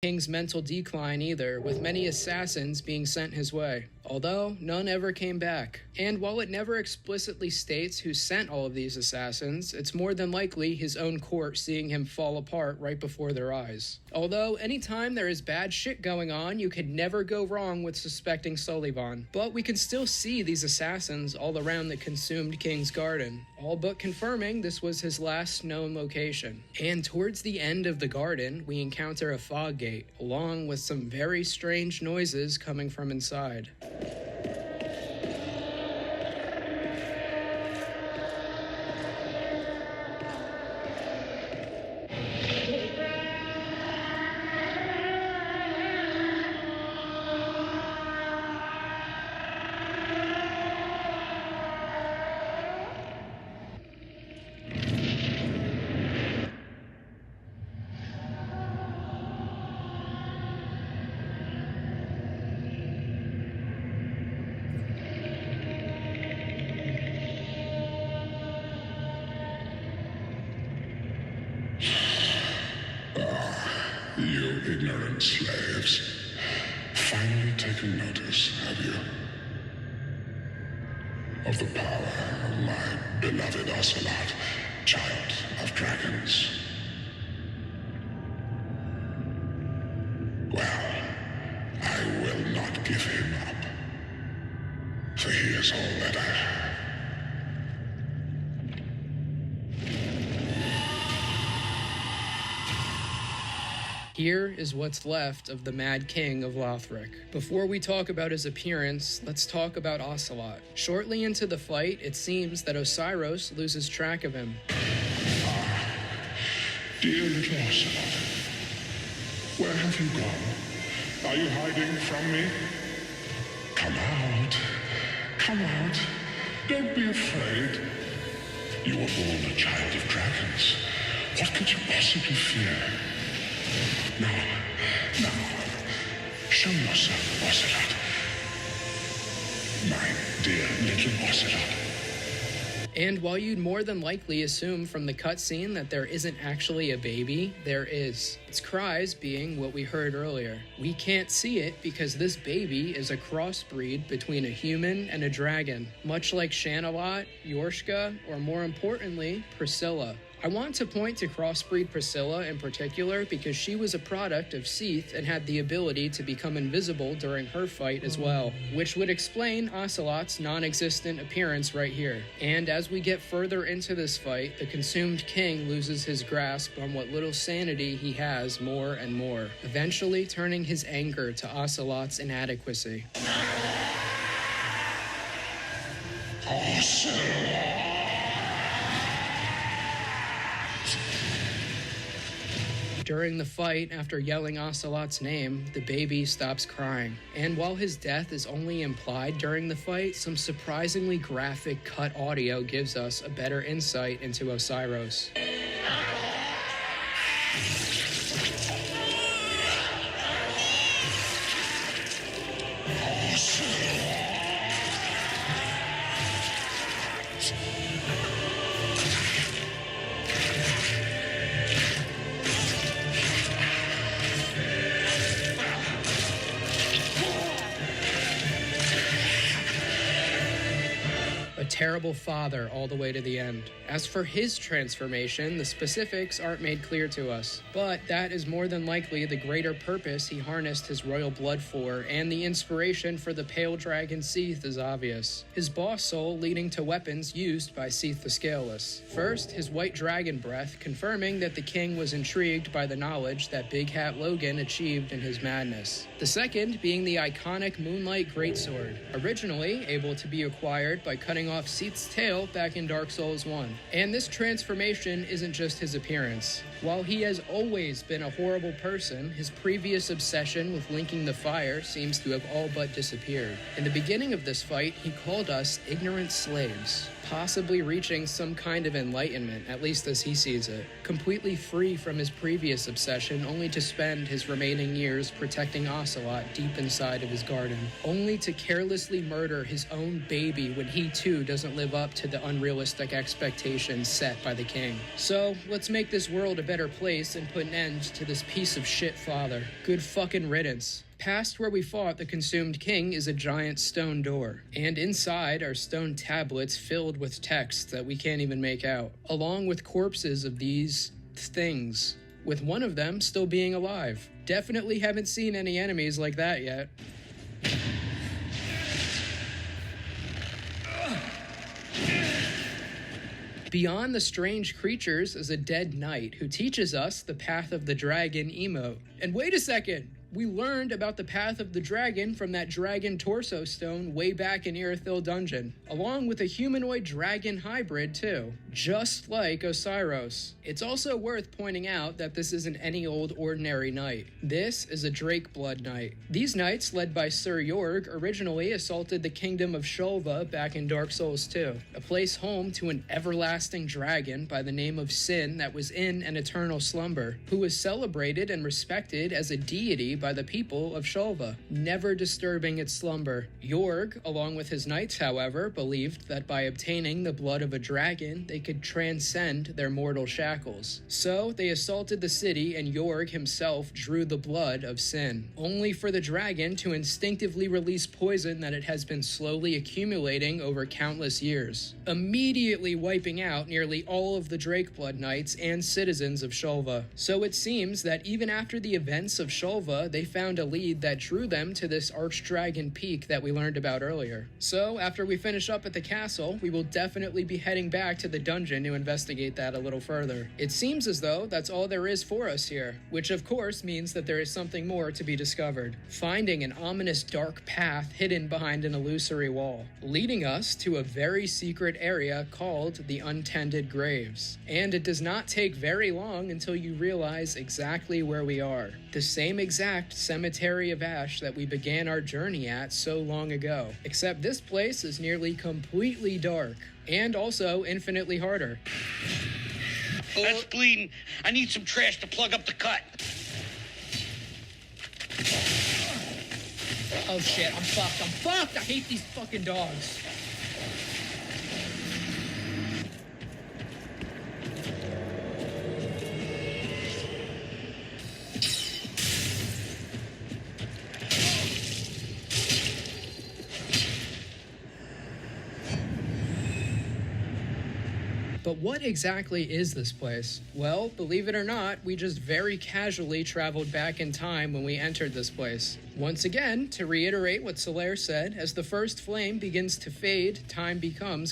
King's mental decline either, with many assassins being sent his way, although none ever came back. And while it never explicitly states who sent all of these assassins, it's more than likely his own court seeing him fall apart right before their eyes. Although, anytime there is bad shit going on, you could never go wrong with suspecting Solivan. But we can still see these assassins all around the consumed King's Garden, all but confirming this was his last known location. And towards the end of the garden, we encounter a fog gate, along with some very strange noises coming from inside. You ignorant slaves. Finally taken notice, have you? Of the power of my beloved Ocelot, child of dragons. Well, I will not give him up, for he is all that I have. Here is what's left of the Mad King of Lothric. Before we talk about his appearance, let's talk about Ocelot. Shortly into the fight, it seems that Osiros loses track of him. Dear little Ocelot, where have you gone? Are you hiding from me? Come out. Come out. Don't be afraid. You were born a child of dragons. What could you possibly fear? Now, show yourself, Ocelot. My dear little Ocelot. And while you'd more than likely assume from the cutscene that there isn't actually a baby, there is. Its cries being what we heard earlier. We can't see it because this baby is a crossbreed between a human and a dragon, much like Shanalot, Yorshka, or more importantly, Priscilla. I want to point to crossbreed Priscilla in particular because she was a product of Seath and had the ability to become invisible during her fight as well, which would explain Ocelot's non-existent appearance right here. And as we get further into this fight, the consumed king loses his grasp on what little sanity he has more and more, eventually turning his anger to Ocelot's inadequacy. Ocelot! During the fight, after yelling Ocelot's name, the baby stops crying. And while his death is only implied during the fight, some surprisingly graphic cut audio gives us a better insight into Osiros. Terrible father all the way to the end. As for his transformation, the specifics aren't made clear to us, but that is more than likely the greater purpose he harnessed his royal blood for, and the inspiration for the pale dragon Seath is obvious. His boss soul leading to weapons used by Seath the Scaleless. First, his white dragon breath, confirming that the king was intrigued by the knowledge that Big Hat Logan achieved in his madness. The second being the iconic Moonlight Greatsword, originally able to be acquired by cutting off Seath's tail back in Dark Souls 1. And this transformation isn't just his appearance. While he has always been a horrible person, his previous obsession with linking the fire seems to have all but disappeared. In the beginning of this fight, he called us ignorant slaves, possibly reaching some kind of enlightenment, at least as he sees it, completely free from his previous obsession, only to spend his remaining years protecting Ocelot deep inside of his garden, only to carelessly murder his own baby when he too doesn't doesn't live up to the unrealistic expectations set by the king. So, let's make this world a better place and put an end to this piece of shit father. Good fucking riddance. Past where we fought the consumed king is a giant stone door, and inside are stone tablets filled with text that we can't even make out, along with corpses of these things, with one of them still being alive. Definitely haven't seen any enemies like that yet. Beyond the strange creatures is a dead knight who teaches us the Path of the Dragon emote. And wait a second! We learned about the Path of the Dragon from that dragon torso stone way back in Irithyll Dungeon, along with a humanoid dragon hybrid too, just like Osiros. It's also worth pointing out that this isn't any old ordinary knight. This is a Drakeblood knight. These knights, led by Sir Jorg, originally assaulted the kingdom of Shulva back in Dark Souls 2, a place home to an everlasting dragon by the name of Sin that was in an eternal slumber, who was celebrated and respected as a deity by the people of Shulva, never disturbing its slumber. Jorg, along with his knights, however, believed that by obtaining the blood of a dragon, they could transcend their mortal shackles. So they assaulted the city, and Jorg himself drew the blood of Sin, only for the dragon to instinctively release poison that it has been slowly accumulating over countless years, immediately wiping out nearly all of the Drakeblood knights and citizens of Shulva. So it seems that even after the events of Shulva, they found a lead that drew them to this Archdragon Peak that we learned about earlier. So after we finish up at the castle, we will definitely be heading back to the dungeon to investigate that a little further. It seems as though that's all there is for us here, which of course means that there is something more to be discovered. Finding an ominous dark path hidden behind an illusory wall, leading us to a very secret area called the Untended Graves. And it does not take very long until you realize exactly where we are. The same exact Cemetery of Ash that we began our journey at so long ago, except this place is nearly completely dark, and also infinitely harder. That's bleeding. I need some trash to plug up the cut. Oh shit, I'm fucked! I hate these fucking dogs. But what exactly is this place? Well, believe it or not, we just very casually traveled back in time when we entered this place. Once again, to reiterate what Solaire said, as the first flame begins to fade, time becomes